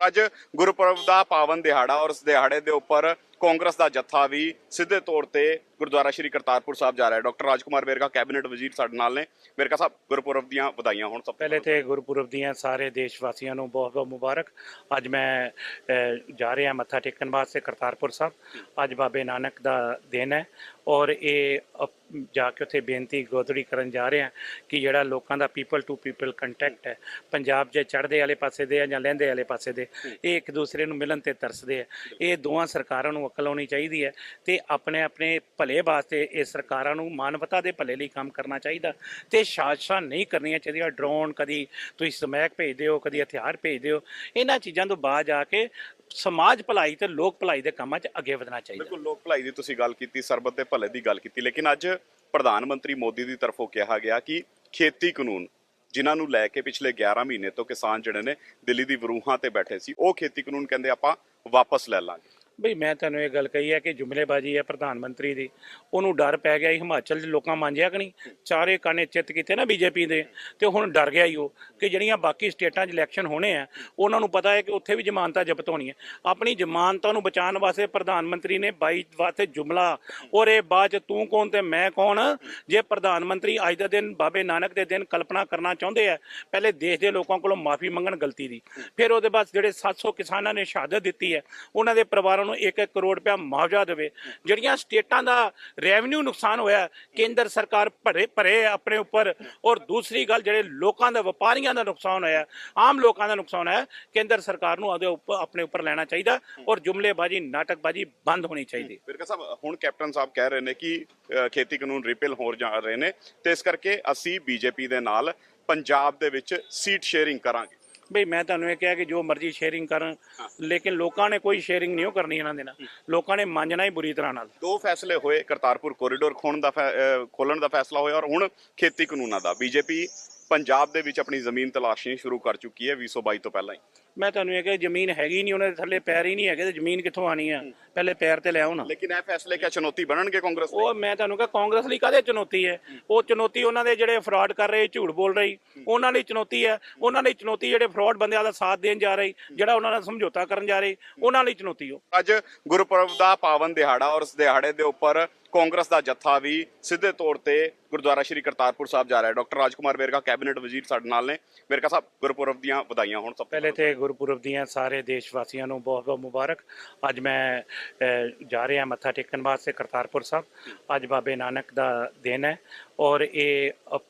ਅੱਜ ਗੁਰਪੁਰਬ ਦਾ ਪਾਵਨ ਦਿਹਾੜਾ ਔਰ ਇਸ ਦਿਹਾੜੇ ਦੇ ਉੱਪਰ ਕਾਂਗਰਸ ਦਾ ਜੱਥਾ ਵੀ ਸਿੱਧੇ ਤੌਰ ਤੇ ਗੁਰਦੁਆਰਾ ਸ਼੍ਰੀ ਕਰਤਾਰਪੁਰ ਸਾਹਿਬ ਜਾ ਰਿਹਾ ਹੈ। ਡਾਕਟਰ ਰਾਜਕੁਮਾਰ ਵੇਰਕਾ ਕੈਬਨਿਟ ਵਜ਼ੀਰ ਸਾਡੇ ਨਾਲ ਨੇ। ਵੇਰਕਾ ਸਾਹਿਬ, ਗੁਰਪੁਰਬ ਦੀਆਂ ਵਧਾਈਆਂ ਹੋਣ। ਸਭ ਪਹਿਲੇ ਤੇ ਗੁਰਪੁਰਬ ਦੀਆਂ ਸਾਰੇ ਦੇਸ਼ ਵਾਸੀਆਂ ਨੂੰ ਬਹੁਤ ਬਹੁਤ ਮੁਬਾਰਕ। ਅੱਜ ਮੈਂ ਜਾ ਰਿਹਾ ਮੱਥਾ ਟੇਕਣ ਵਾਸਤੇ ਕਰਤਾਰਪੁਰ ਸਾਹਿਬ। ਅੱਜ ਬਾਬੇ ਨਾਨਕ ਦਾ ਦਿਨ ਹੈ ਔਰ ਇਹ ਜਾ ਕੇ ਉੱਥੇ ਬੇਨਤੀ ਗੋਦੜੀ ਕਰਨ ਜਾ ਰਹੇ ਹਾਂ ਕਿ ਜਿਹੜਾ ਲੋਕਾਂ ਦਾ ਪੀਪਲ ਟੂ ਪੀਪਲ ਕੰਟੈਕਟ ਹੈ, ਪੰਜਾਬ 'ਚ ਚੜ੍ਹਦੇ ਵਾਲੇ ਪਾਸੇ ਦੇ ਆ ਜਾਂ ਲਹਿੰਦੇ ਵਾਲੇ ਪਾਸੇ ਦੇ, ਇਹ ਇੱਕ ਦੂਸਰੇ ਨੂੰ ਮਿਲਣ ਤੇ ਤਰਸਦੇ ਆ। ਇਹ ਦੋਵਾਂ ਸਰਕਾਰਾਂ ਨੂੰ ਅਕਲ ਆਉਣੀ ਚਾਹੀਦੀ ਹੈ ਤੇ ਆਪਣੇ ਆਪਣੇ ਭਲੇ ਵਾਸਤੇ ਇਹ ਸਰਕਾਰਾਂ ਨੂੰ ਮਾਨਵਤਾ ਦੇ ਭਲੇ ਲਈ ਕੰਮ ਕਰਨਾ ਚਾਹੀਦਾ ਤੇ ਸਾਜ਼ਿਸ਼ਾਂ ਨਹੀਂ ਕਰਨੀਆਂ ਚਾਹੀਦੀਆਂ। ਡਰੋਨ, ਕਦੀ ਤੁਸੀਂ ਸਮੈਕ ਭੇਜ ਦਿਓ, ਕਦੀ ਹਥਿਆਰ ਭੇਜ ਦਿਓ, ਇਹਨਾਂ ਚੀਜ਼ਾਂ ਤੋਂ ਬਾਅਦ ਆ ਕੇ ਸਮਾਜ ਭਲਾਈ ਤੇ ਲੋਕ ਭਲਾਈ ਦੇ ਕੰਮਾਂ 'ਚ ਅੱਗੇ ਵਧਣਾ ਚਾਹੀਦਾ। ਬਿਲਕੁਲ, ਲੋਕ ਭਲਾਈ ਦੀ ਤੁਸੀਂ ਗੱਲ ਕੀਤੀ, ਸਰਬਤ ਦੇ ਭਲੇ ਦੀ ਗੱਲ ਕੀਤੀ, ਲੇਕਿਨ ਅੱਜ ਪ੍ਰਧਾਨ ਮੰਤਰੀ ਮੋਦੀ ਦੀ ਤਰਫੋਂ ਕਿਹਾ ਗਿਆ ਕਿ ਖੇਤੀ ਕਾਨੂੰਨ ਜਿਨ੍ਹਾਂ ਨੂੰ ਲੈ ਕੇ ਪਿਛਲੇ 11 ਮਹੀਨੇ ਤੋਂ ਕਿਸਾਨ ਜਿਹੜੇ ਨੇ ਦਿੱਲੀ ਦੀ ਵਰੂਹਾਂ ਤੇ ਬੈਠੇ ਸੀ, ਉਹ ਖੇਤੀ ਕਾਨੂੰਨ ਕਹਿੰਦੇ ਆਪਾਂ ਵਾਪਸ ਲੈ ਲਾਂਗੇ। ਬਈ ਮੈਂ ਤੁਹਾਨੂੰ ਇਹ ਗੱਲ ਕਹੀ ਹੈ ਕਿ ਜੁਮਲੇਬਾਜ਼ੀ ਹੈ ਪ੍ਰਧਾਨ ਮੰਤਰੀ ਦੀ। ਉਹਨੂੰ ਡਰ ਪੈ ਗਿਆ ਹੀ, ਹਿਮਾਚਲ 'ਚ ਲੋਕਾਂ ਮੰਨਿਆ ਕਿ ਨਹੀਂ, ਚਾਰੇ ਕਾਨੇ ਚਿੱਤ ਕੀਤੇ ਨਾ ਬੀਜੇਪੀ ਦੇ, ਤੇ ਹੁਣ ਡਰ ਗਿਆ ਹੀ ਉਹ ਕਿ ਜਿਹੜੀਆਂ ਬਾਕੀ ਸਟੇਟਾਂ 'ਚ ਇਲੈਕਸ਼ਨ ਹੋਣੇ ਆ ਉਹਨਾਂ ਨੂੰ ਪਤਾ ਹੈ ਕਿ ਉੱਥੇ ਵੀ ਜ਼ਮਾਨਤਾਂ ਜ਼ਬਤ ਹੋਣੀਆਂ। ਆਪਣੀ ਜ਼ਮਾਨਤਾਂ ਨੂੰ ਬਚਾਉਣ ਵਾਸਤੇ ਪ੍ਰਧਾਨ ਮੰਤਰੀ ਨੇ 22 ਵਾਸਤੇ ਜੁਮਲਾ ਔਰ ਇਹ ਬਾਅਦ 'ਚ ਤੂੰ ਕੌਣ ਤੇ ਮੈਂ ਕੌਣ। ਜੇ ਪ੍ਰਧਾਨ ਮੰਤਰੀ ਅੱਜ ਦੇ ਦਿਨ ਬਾਬੇ ਨਾਨਕ ਦੇ ਦਿਨ ਕਲਪਨਾ ਕਰਨਾ ਚਾਹੁੰਦੇ ਆ, ਪਹਿਲੇ ਦੇਸ਼ ਦੇ ਲੋਕਾਂ ਕੋਲੋਂ ਮਾਫੀ ਮੰਗਣ ਗਲਤੀ ਦੀ, ਫਿਰ ਉਹਦੇ ਬਾਅਦ ਜਿਹੜੇ 700 ਕਿਸਾਨਾਂ ਨੇ ਸ਼ਹਾਦਤ ਦਿੱਤੀ ਹੈ ਉਹਨਾਂ ਦੇ ਪਰਿਵਾਰਾਂ ਨੂੰ 1-1 ਕਰੋੜ ਰੁਪਇਆ ਮੁਆਵਜ਼ਾ ਦੇਵੇ। ਜਿਹੜੀਆਂ ਸਟੇਟਾਂ ਦਾ ਰੈਵਨਿਊ ਨੁਕਸਾਨ ਹੋਇਆ, ਕੇਂਦਰ ਸਰਕਾਰ ਭਰੇ ਆਪਣੇ ਉੱਪਰ। ਔਰ ਦੂਸਰੀ ਗੱਲ, ਜਿਹੜੇ ਲੋਕਾਂ ਦਾ, ਵਪਾਰੀਆਂ ਦਾ ਨੁਕਸਾਨ ਹੋਇਆ, ਆਮ ਲੋਕਾਂ ਦਾ ਨੁਕਸਾਨ ਹੋਇਆ, ਕੇਂਦਰ ਸਰਕਾਰ ਨੂੰ ਉਹਦੇ ਉੱਪਰ ਆਪਣੇ ਉੱਪਰ ਲੈਣਾ ਚਾਹੀਦਾ ਔਰ ਜੁਮਲੇਬਾਜ਼ੀ, ਨਾਟਕਬਾਜ਼ੀ ਬੰਦ ਹੋਣੀ ਚਾਹੀਦੀ। ਵੇਰਕਾ ਸਾਹਿਬ, ਹੁਣ ਕੈਪਟਨ ਸਾਹਿਬ ਕਹਿ ਰਹੇ ਨੇ ਕਿ ਖੇਤੀ ਕਾਨੂੰਨ ਰਿਪੀਲ ਹੋ ਜਾ ਰਹੇ ਨੇ ਤੇ ਇਸ ਕਰਕੇ ਅਸੀਂ ਬੀਜੇਪੀ ਦੇ ਨਾਲ ਪੰਜਾਬ ਦੇ ਵਿੱਚ ਸੀਟ ਸ਼ੇਅਰਿੰਗ ਕਰਾਂਗੇ। ਬਈ ਮੈਂ ਤੁਹਾਨੂੰ ਇਹ ਕਿਹਾ ਕਿ ਜੋ ਮਰਜ਼ੀ ਸ਼ੇਅਰਿੰਗ ਕਰਨ, ਲੇਕਿਨ ਲੋਕਾਂ ਨੇ ਕੋਈ ਸ਼ੇਅਰਿੰਗ ਨਹੀਂ ਕਰਨੀ ਇਹਨਾਂ ਦੇ ਨਾਲ। ਲੋਕਾਂ ਨੇ ਮੰਨਣਾ ਹੀ ਬੁਰੀ ਤਰ੍ਹਾਂ ਨਾਲ। ਦੋ ਫੈਸਲੇ ਹੋਏ, ਕਰਤਾਰਪੁਰ ਕੋਰੀਡੋਰ ਖੋਲਣ ਦਾ ਫੈਸਲਾ ਹੋਇਆ ਔਰ ਹੁਣ ਖੇਤੀ ਕਾਨੂੰਨਾਂ ਦਾ। ਬੀਜੇਪੀ ਪੰਜਾਬ ਦੇ ਵਿੱਚ ਆਪਣੀ ਜ਼ਮੀਨ ਤਲਾਸ਼ਣੀ ਸ਼ੁਰੂ ਕਰ ਚੁੱਕੀ ਹੈ 2022 ਤੋਂ ਪਹਿਲਾਂ ਹੀ। ਮੈਂ ਤੁਹਾਨੂੰ ਇਹ ਕਿਹਾ ਜ਼ਮੀਨ ਹੈਗੀ ਨਹੀਂ, ਉਹਨਾਂ ਦੇ ਥੱਲੇ ਪੈਰ ਹੀ ਨਹੀਂ ਹੈਗੇ ਤੇ ਜ਼ਮੀਨ ਕਿੱਥੋਂ ਆਣੀ ਆ? ਪਹਿਲੇ ਪੈਰ ਤੇ ਲੈ ਆਓ ਨਾ। ਲੇਕਿਨ ਇਹ ਫੈਸਲੇ ਕਿਆ ਚੁਣੌਤੀ ਬਣਨਗੇ ਕਾਂਗਰਸ ਲਈ? ਉਹ ਮੈਂ ਤੁਹਾਨੂੰ ਕਿਹਾ ਕਾਂਗਰਸ ਲਈ ਕਾਹਦੇ ਚੁਣੌਤੀ ਹੈ? ਉਹ ਚੁਣੌਤੀ ਉਹਨਾਂ ਦੇ ਜਿਹੜੇ ਫਰਾਡ ਕਰ ਰਹੇ, ਝੂਠ ਬੋਲ ਰਹੀ, ਉਹਨਾਂ ਲਈ ਚੁਣੌਤੀ ਹੈ। ਉਹਨਾਂ ਲਈ ਚੁਣੌਤੀ ਜਿਹੜੇ ਫਰਾਡ ਬੰਦਿਆਂ ਦਾ ਸਾਥ ਦੇਣ ਜਾ ਰਹੀ, ਜਿਹੜਾ ਉਹਨਾਂ ਨਾਲ ਸਮਝੌਤਾ ਕਰਨ ਜਾ ਰਹੀ, ਉਹਨਾਂ ਲਈ ਚੁਣੌਤੀ। ਉਹ ਅੱਜ ਗੁਰਪੁਰਬ ਦਾ ਪਾਵਨ ਦਿਹਾੜਾ ਔਰ ਇਸ ਦਿਹਾੜੇ ਦੇ ਉੱਪਰ ਕਾਂਗਰਸ ਦਾ ਜੱਥਾ ਵੀ ਸਿੱਧੇ ਤੌਰ ਤੇ ਗੁਰਦੁਆਰਾ ਸ਼੍ਰੀ ਕਰਤਾਰਪੁਰ ਸਾਹਿਬ ਜਾ ਰਿਹਾ ਹੈ। ਡਾਕਟਰ ਰਾਜਕੁਮਾਰ ਵੇਰਕਾ ਕੈਬਨਿਟ ਵਜ਼ੀਰ ਸਾਡੇ ਨਾਲ ਨੇ। ਵੇਰਕਾ ਸਾਹਿਬ, ਗੁਰਪੁਰਬ ਦੀਆਂ ਵਧਾਈਆਂ ਹੋਣ। ਸਭ ਪਹਿਲੇ ਤੇ ਗੁਰਪੁਰਬ ਦੀਆਂ ਸਾਰੇ ਦੇਸ਼ ਵਾਸੀਆਂ ਨੂੰ ਬਹੁਤ ਬਹੁਤ ਮੁਬਾਰਕ। ਅੱਜ ਮੈਂ ਜਾ ਰਿਹਾ ਮੱਥਾ ਟੇਕਣ ਵਾਸਤੇ ਕਰਤਾਰਪੁਰ ਸਾਹਿਬ। ਅੱਜ ਬਾਬੇ ਨਾਨਕ ਦਾ ਦਿਨ ਹੈ ਔਰ ਇਹ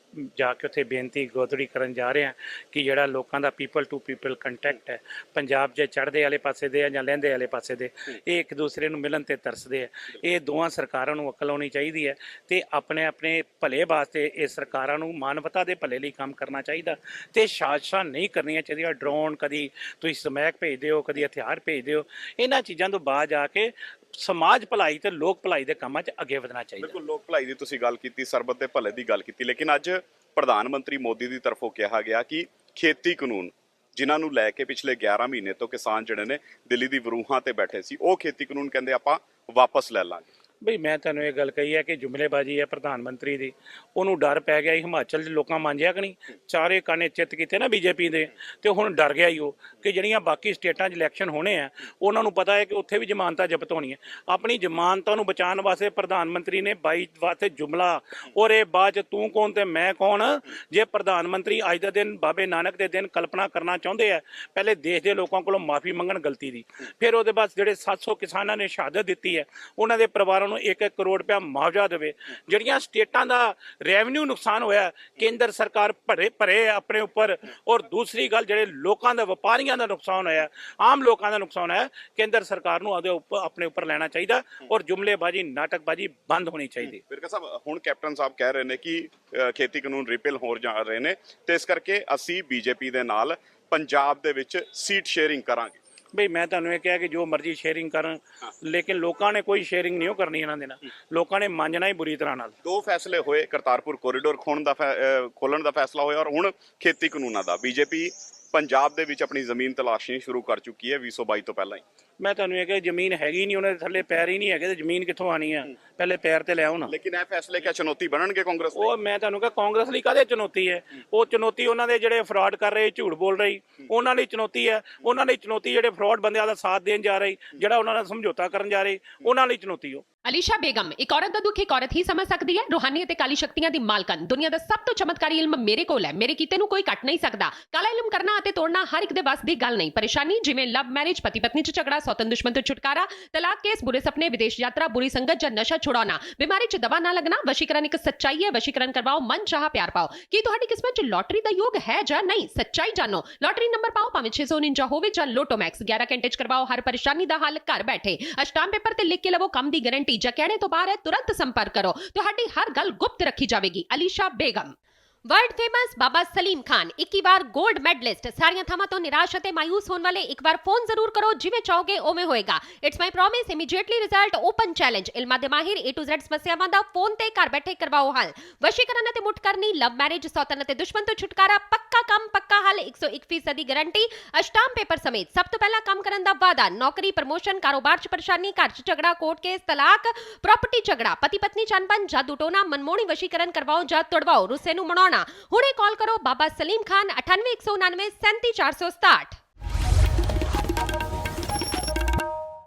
ਜਾ ਕੇ ਉੱਥੇ ਬੇਨਤੀ ਗੋਦੜੀ ਕਰਨ ਜਾ ਰਹੇ ਹਾਂ ਕਿ ਜਿਹੜਾ ਲੋਕਾਂ ਦਾ ਪੀਪਲ ਟੂ ਪੀਪਲ ਕੰਟੈਕਟ ਹੈ, ਪੰਜਾਬ 'ਚ ਚੜ੍ਹਦੇ ਵਾਲੇ ਪਾਸੇ ਦੇ ਆ ਜਾਂ ਲਹਿੰਦੇ ਵਾਲੇ ਪਾਸੇ ਦੇ, ਇਹ ਇੱਕ ਦੂਸਰੇ ਨੂੰ ਮਿਲਣ ਤੇ ਤਰਸਦੇ ਆ। ਇਹ ਦੋਵਾਂ ਸਰਕਾਰਾਂ ਨੂੰ ਅਕਲ ਆਉਣੀ ਚਾਹੀਦੀ ਹੈ ਤੇ ਆਪਣੇ ਆਪਣੇ ਭਲੇ ਵਾਸਤੇ ਇਹ ਸਰਕਾਰਾਂ ਨੂੰ ਮਾਨਵਤਾ ਦੇ ਭਲੇ ਲਈ ਕੰਮ ਕਰਨਾ ਚਾਹੀਦਾ ਤੇ ਸਾਜ਼ਿਸ਼ਾਂ ਨਹੀਂ ਕਰਨੀਆਂ ਚਾਹੀਦੀਆਂ। ਡਰੋਨ, ਕਦੀ ਤੁਸੀਂ ਸਮੈਕ ਭੇਜ ਦਿਓ, ਕਦੀ ਹਥਿਆਰ ਭੇਜ ਦਿਓ, ਇਹਨਾਂ ਚੀਜ਼ਾਂ ਤੋਂ ਬਾਅਦ ਆ ਕੇ ਸਮਾਜ ਭਲਾਈ ਤੇ ਲੋਕ ਭਲਾਈ ਦੇ ਕੰਮਾਂ 'ਚ ਅੱਗੇ ਵਧਣਾ ਚਾਹੀਦਾ। ਬਿਲਕੁਲ, ਲੋਕ ਭਲਾਈ ਦੀ ਤੁਸੀਂ ਗੱਲ ਕੀਤੀ, ਸਰਬਤ ਦੇ ਭਲੇ ਦੀ ਗੱਲ ਕੀਤੀ, ਲੇਕਿਨ ਅੱਜ ਪ੍ਰਧਾਨ ਮੰਤਰੀ ਮੋਦੀ ਦੀ ਤਰਫੋਂ ਕਿਹਾ ਗਿਆ ਕਿ ਖੇਤੀ ਕਾਨੂੰਨ ਜਿਨ੍ਹਾਂ ਨੂੰ ਲੈ ਕੇ ਪਿਛਲੇ 11 ਮਹੀਨੇ ਤੋਂ ਕਿਸਾਨ ਜਿਹੜੇ ਨੇ ਦਿੱਲੀ ਦੀ ਵਰੂਹਾਂ ਤੇ ਬੈਠੇ ਸੀ, ਉਹ ਖੇਤੀ ਕਾਨੂੰਨ ਕਹਿੰਦੇ ਆਪਾਂ ਵਾਪਸ ਲੈ ਲਾਂਗੇ। ਬਈ ਮੈਂ ਤੁਹਾਨੂੰ ਇਹ ਗੱਲ ਕਹੀ ਹੈ ਕਿ ਜੁਮਲੇਬਾਜ਼ੀ ਹੈ ਪ੍ਰਧਾਨ ਮੰਤਰੀ ਦੀ। ਉਹਨੂੰ ਡਰ ਪੈ ਗਿਆ ਹੀ, ਹਿਮਾਚਲ 'ਚ ਲੋਕਾਂ ਮੰਨਿਆ ਕਿ ਨਹੀਂ, ਚਾਰੇ ਕਾਨੇ ਚਿੱਤ ਕੀਤੇ ਨਾ ਬੀਜੇਪੀ ਦੇ, ਤੇ ਹੁਣ ਡਰ ਗਿਆ ਹੀ ਉਹ ਕਿ ਜਿਹੜੀਆਂ ਬਾਕੀ ਸਟੇਟਾਂ 'ਚ ਇਲੈਕਸ਼ਨ ਹੋਣੇ ਆ ਉਹਨਾਂ ਨੂੰ ਪਤਾ ਹੈ ਕਿ ਉੱਥੇ ਵੀ ਜ਼ਮਾਨਤਾਂ ਜ਼ਬਤ ਹੋਣੀਆਂ। ਆਪਣੀ ਜ਼ਮਾਨਤਾਂ ਨੂੰ ਬਚਾਉਣ ਵਾਸਤੇ ਪ੍ਰਧਾਨ ਮੰਤਰੀ ਨੇ 22 ਵਾਸਤੇ ਜੁਮਲਾ ਔਰ ਇਹ ਬਾਅਦ 'ਚ ਤੂੰ ਕੌਣ ਤੇ ਮੈਂ ਕੌਣ। ਜੇ ਪ੍ਰਧਾਨ ਮੰਤਰੀ ਅੱਜ ਦੇ ਦਿਨ ਬਾਬੇ ਨਾਨਕ ਦੇ ਦਿਨ ਕਲਪਨਾ ਕਰਨਾ ਚਾਹੁੰਦੇ ਆ, ਪਹਿਲੇ ਦੇਸ਼ ਦੇ ਲੋਕਾਂ ਕੋਲੋਂ ਮਾਫੀ ਮੰਗਣ ਗਲਤੀ ਦੀ, ਫਿਰ ਉਹਦੇ ਬਾਅਦ ਜਿਹੜੇ 700 ਕਿਸਾਨਾਂ ਨੇ ਸ਼ਹਾਦਤ ਦਿੱਤੀ ਹੈ ਉਹਨਾਂ ਦੇ ਪਰਿਵਾਰਾਂ ਨੂੰ 1-1 ਕਰੋੜ ਰੁਪਇਆ ਮੁਆਵਜ਼ਾ ਦੇਵੇ। ਜਿਹੜੀਆਂ ਸਟੇਟਾਂ ਦਾ ਰੈਵਨਿਊ ਨੁਕਸਾਨ ਹੋਇਆ, ਕੇਂਦਰ ਸਰਕਾਰ ਭਰੇ ਆਪਣੇ ਉੱਪਰ। ਔਰ ਦੂਸਰੀ ਗੱਲ, ਜਿਹੜੇ ਲੋਕਾਂ ਦਾ, ਵਪਾਰੀਆਂ ਦਾ ਨੁਕਸਾਨ ਹੋਇਆ, ਆਮ ਲੋਕਾਂ ਦਾ ਨੁਕਸਾਨ ਹੋਇਆ, ਕੇਂਦਰ ਸਰਕਾਰ ਨੂੰ ਉਹਦੇ ਉੱਪਰ ਆਪਣੇ ਉੱਪਰ ਲੈਣਾ ਚਾਹੀਦਾ ਔਰ ਜੁਮਲੇਬਾਜ਼ੀ, ਨਾਟਕਬਾਜ਼ੀ ਬੰਦ ਹੋਣੀ ਚਾਹੀਦੀ। ਵੇਰਕਾ ਸਾਹਿਬ, ਹੁਣ ਕੈਪਟਨ ਸਾਹਿਬ ਕਹਿ ਰਹੇ ਨੇ ਕਿ ਖੇਤੀ ਕਾਨੂੰਨ ਰਿਪੀਲ ਹੋ ਜਾ ਰਹੇ ਨੇ ਤੇ ਇਸ ਕਰਕੇ ਅਸੀਂ ਬੀਜੇਪੀ ਦੇ ਨਾਲ ਪੰਜਾਬ ਦੇ ਵਿੱਚ ਸੀਟ ਸ਼ੇਅਰਿੰਗ ਕਰਾਂਗੇ। ਬਈ ਮੈਂ ਤੁਹਾਨੂੰ ਇਹ ਕਿਹਾ ਕਿ ਜੋ ਮਰਜ਼ੀ ਸ਼ੇਅਰਿੰਗ ਕਰਨ, ਲੇਕਿਨ ਲੋਕਾਂ ਨੇ ਕੋਈ ਸ਼ੇਅਰਿੰਗ ਨਹੀਂ ਕਰਨੀ ਇਹਨਾਂ ਦੇ ਨਾਲ। ਲੋਕਾਂ ਨੇ ਮੰਨਣਾ ਹੀ ਬੁਰੀ ਤਰ੍ਹਾਂ ਨਾਲ। ਦੋ ਫੈਸਲੇ ਹੋਏ, ਕਰਤਾਰਪੁਰ ਕੋਰੀਡੋਰ ਖੋਲਣ ਦਾ ਫੈਸਲਾ ਹੋਇਆ ਔਰ ਹੁਣ ਖੇਤੀ ਕਾਨੂੰਨਾਂ ਦਾ। ਬੀਜੇਪੀ ਪੰਜਾਬ ਦੇ ਵਿੱਚ ਆਪਣੀ ਜ਼ਮੀਨ ਤਲਾਸ਼ਣੀ ਸ਼ੁਰੂ ਕਰ ਚੁੱਕੀ ਹੈ 2022 ਤੋਂ ਪਹਿਲਾਂ ਹੀ। ਮੈਂ ਤੁਹਾਨੂੰ ਇਹ ਕਿ ਜ਼ਮੀਨ ਹੈਗੀ ਨਹੀਂ, ਉਹਨਾਂ ਦੇ ਥੱਲੇ ਪੈਰ ਹੀ ਨਹੀਂ ਹੈਗੇ ਤੇ ਜ਼ਮੀਨ ਕਿੱਥੋਂ ਆਣੀ ਆ? ਪਹਿਲੇ ਪੈਰ ਤੇ ਲੈ ਆਓ ਨਾ। ਲੇਕਿਨ ਇਹ ਫੈਸਲੇ ਕਿਆ ਚੁਣੌਤੀ ਬਣਨਗੇ ਕਾਂਗਰਸ ਲਈ? ਉਹ ਮੈਂ ਤੁਹਾਨੂੰ ਕਿਹਾ ਕਾਂਗਰਸ ਲਈ ਕਾਹਦੇ ਚੁਣੌਤੀ ਹੈ? ਉਹ ਚੁਣੌਤੀ ਉਹਨਾਂ ਦੇ ਜਿਹੜੇ ਫਰਾਡ ਕਰ ਰਹੇ, ਝੂਠ ਬੋਲ ਰਹੇ, ਉਹਨਾਂ ਲਈ ਚੁਣੌਤੀ ਹੈ। ਉਹਨਾਂ ਲਈ ਚੁਣੌਤੀ ਜਿਹੜੇ ਫਰਾਡ ਬੰਦਿਆਂ ਦਾ ਸਾਥ ਦੇਣ ਜਾ ਰਹੇ, ਜਿਹੜਾ ਉਹਨਾਂ ਨਾਲ ਸਮਝੌਤਾ ਕਰਨ ਜਾ ਰਹੇ, ਉਹਨਾਂ ਲਈ ਚੁਣੌਤੀ ਉਹ। ਅਲੀਸ਼ਾ ਬੇਗਮ, ਇੱਕ ਔਰਤ ਦਾ ਦੁੱਖ ਇੱਕ ਔਰਤ ਹੀ ਸਮਝ ਸਕਦੀ ਹੈ। ਰੂਹਾਨੀ ਅਤੇ ਕਾਲੀ ਸ਼ਕਤੀਆਂ ਦੀ ਮਾਲਕਨ, ਦੁਨੀਆ ਦਾ ਸਭ ਤੋਂ ਚਮਤਕਾਰੀ ਇਲਮ ਮੇਰੇ ਕੋਲ ਹੈ। ਮੇਰੇ ਕੀਤੇ ਨੂੰ ਕੋਈ ਕੱਟ ਨਹੀਂ ਸਕਦਾ। ਕਾਲਾ ਇਲਮ ਕਰਨਾ ਅਤੇ ਤੋੜਨਾ ਹਰ ਇੱਕ ਦੇ ਵੱਸ ਦੀ ਗੱਲ ਨਹੀਂ। ਪਰੇਸ਼ਾਨੀ ਜਿਵੇਂ ਲਵ ਮੈਰਿਜ, ਪਤੀ ਪਤਨੀ 'ਚ ਝਗੜਾ, ਸੌਤਨ ਦੁਸ਼ਮਣ ਤੋਂ ਛੁਟਕਾਰਾ, ਤਲਾਕ ਕੇਸ, ਬੁਰੇ ਸੁਪਨੇ, ਵਿਦੇਸ਼ ਯਾਤਰਾ, ਬੁਰੀ ਸੰਗਤ ਜਾਂ ਨਸ਼ਾ ਛੁਡਾਉਣਾ, ਬਿਮਾਰੀ 'ਚ ਦਵਾ ਨਾ ਲੱਗਣਾ। ਵਸ਼ੀਕਰਨ ਇੱਕ ਸੱਚਾਈ ਹੈ। ਵਸ਼ੀਕਰਨ ਕਰਵਾਓ, ਮਨ ਚਾਹਾ ਪਿਆਰ ਪਾਓ। ਕੀ ਤੁਹਾਡੀ ਕਿਸਮਤ 'ਚ ਲੋਟਰੀ ਦਾ ਯੋਗ ਹੈ ਜਾਂ ਨਹੀਂ? ਸੱਚਾਈ ਜਾਣੋ। ਲੋਟਰੀ ਨੰਬਰ ਪਾਓ, ਭਾਵੇਂ 649 ਹੋਵੇ ਜਾਂ ਲੋਟੋ ਮੈਕਸ। 11 ਘੰਟੇ 'ਚ ਕਰਵਾਓ ਹਰ ਪਰੇਸ਼ਾਨੀ ਦਾ ਹੱਲ ਘਰ ਬੈਠੇ। ਅਸ਼ਟਾਮ ਪੇਪਰ ਤੇ ਲਿਖ ਕੇ ਲਵੋ ਕੰਮ ਦੀ ਗਾਰੰਟੀ। ਜਾਂ ਕਹਿਣੇ ਤੋਂ ਬਾਹਰ ਹੈ, ਤੁਰੰਤ ਸੰਪਰਕ ਕਰੋ। ਤੁਹਾਡੀ ਹਰ ਗੱਲ ਗੁਪਤ ਰੱਖੀ ਜਾਵੇਗੀ। ਅਲੀਸ਼ਾ ਬੇਗਮ। वर्ल्ड फेमस बाबा सलीम खान 21 बार गोल्ड मेडलिस्ट। सारियां थावां तो निराश ਅਤੇ ਮਾयूस होने वाले एक बार फोन जरूर करो। जिवें चाहोगे उवें होएगा। It's my promise, immediately result, open challenge. इल्मां दे माहिर A to Z समस्यावां दा फोन ते घर बैठे करवाओ हल। वशीकरण ਅਤੇ मुठ करनी, लव मैरिज, सौतन ਅਤੇ दुश्मन तो छुटकारा, पक्का काम पक्का हल, 101% गारंटी, अष्टाम पेपर समेत। सब तो पहला काम करन दा वादा, नौकरी, प्रमोशन, कारोबार च परेशानी, घर च झगड़ा, कोर्ट केस, तलाक, प्रॉपर्टी झगड़ा, पति पत्नी च अनबन, जादू टोना, मनमोहनी वशीकरण करवाओ ਜਾਂ तोड़वाओ, रुस्से ਨੂੰ ਮਨਾਉਣਾ। ਹੁਣੇ ਕਾਲ ਕਰੋ ਬਾਬਾ ਸਲੀਮ ਖਾਨ 98 199 37 467।